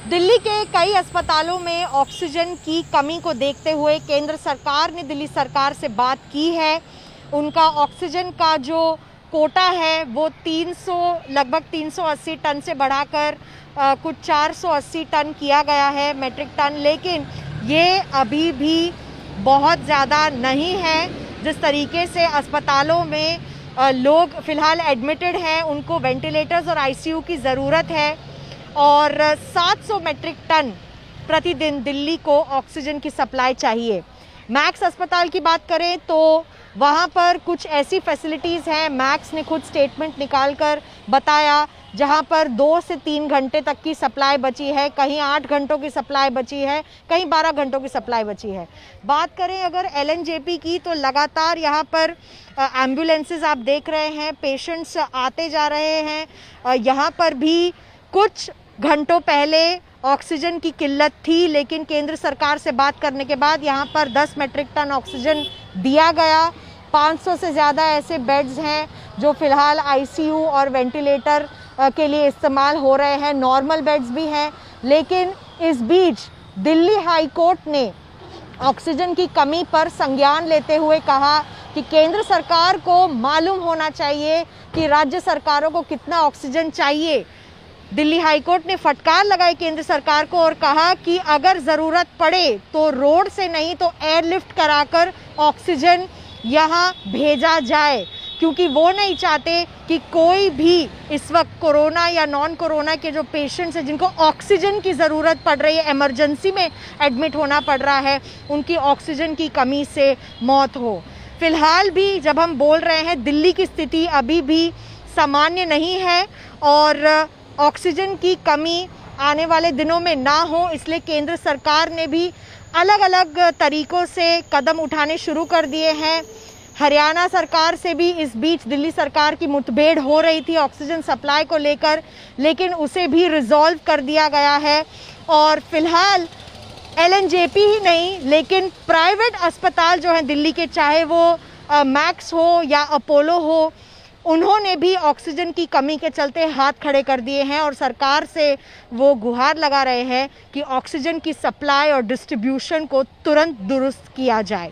दिल्ली के कई अस्पतालों में ऑक्सीजन की कमी को देखते हुए केंद्र सरकार ने दिल्ली सरकार से बात की है। उनका ऑक्सीजन का जो कोटा है वो लगभग 380 टन से बढ़ाकर कुछ 480 टन किया गया है, मेट्रिक टन। लेकिन ये अभी भी बहुत ज़्यादा नहीं है। जिस तरीके से अस्पतालों में लोग फ़िलहाल एडमिटेड हैं, उनको वेंटिलेटर्स और आईसीयू की ज़रूरत है और 700 मेट्रिक टन प्रतिदिन दिल्ली को ऑक्सीजन की सप्लाई चाहिए। मैक्स अस्पताल की बात करें तो वहाँ पर कुछ ऐसी फैसिलिटीज़ हैं, मैक्स ने खुद स्टेटमेंट निकाल कर बताया, जहाँ पर 2 से 3 घंटे तक की सप्लाई बची है, कहीं 8 घंटों की सप्लाई बची है, कहीं 12 घंटों की सप्लाई बची है। बात करें अगर एलएनजेपी की तो लगातार यहाँ पर एम्बुलेंसेस आप देख रहे हैं, पेशेंट्स आते जा रहे हैं। यहाँ पर भी कुछ घंटों पहले ऑक्सीजन की किल्लत थी, लेकिन केंद्र सरकार से बात करने के बाद यहाँ पर 10 मेट्रिक टन ऑक्सीजन दिया गया। 500 से ज़्यादा ऐसे बेड्स हैं जो फ़िलहाल आईसीयू और वेंटिलेटर के लिए इस्तेमाल हो रहे हैं, नॉर्मल बेड्स भी हैं। लेकिन इस बीच दिल्ली हाई कोर्ट ने ऑक्सीजन की कमी पर संज्ञान लेते हुए कहा कि केंद्र सरकार को मालूम होना चाहिए कि राज्य सरकारों को कितना ऑक्सीजन चाहिए। दिल्ली हाईकोर्ट ने फटकार लगाई केंद्र सरकार को और कहा कि अगर ज़रूरत पड़े तो रोड से नहीं तो एयरलिफ्ट कराकर ऑक्सीजन यहाँ भेजा जाए, क्योंकि वो नहीं चाहते कि कोई भी इस वक्त कोरोना या नॉन कोरोना के जो पेशेंट्स हैं जिनको ऑक्सीजन की ज़रूरत पड़ रही है, इमरजेंसी में एडमिट होना पड़ रहा है, उनकी ऑक्सीजन की कमी से मौत हो। फ़िलहाल भी जब हम बोल रहे हैं दिल्ली की स्थिति अभी भी सामान्य नहीं है और ऑक्सीजन की कमी आने वाले दिनों में ना हो, इसलिए केंद्र सरकार ने भी अलग अलग तरीक़ों से कदम उठाने शुरू कर दिए हैं। हरियाणा सरकार से भी इस बीच दिल्ली सरकार की मुठभेड़ हो रही थी ऑक्सीजन सप्लाई को लेकर, लेकिन उसे भी रिजॉल्व कर दिया गया है। और फिलहाल एलएनजेपी ही नहीं, लेकिन प्राइवेट अस्पताल जो हैं दिल्ली के, चाहे वो मैक्स हो या अपोलो हो, उन्होंने भी ऑक्सीजन की कमी के चलते हाथ खड़े कर दिए हैं और सरकार से वो गुहार लगा रहे हैं कि ऑक्सीजन की सप्लाई और डिस्ट्रीब्यूशन को तुरंत दुरुस्त किया जाए।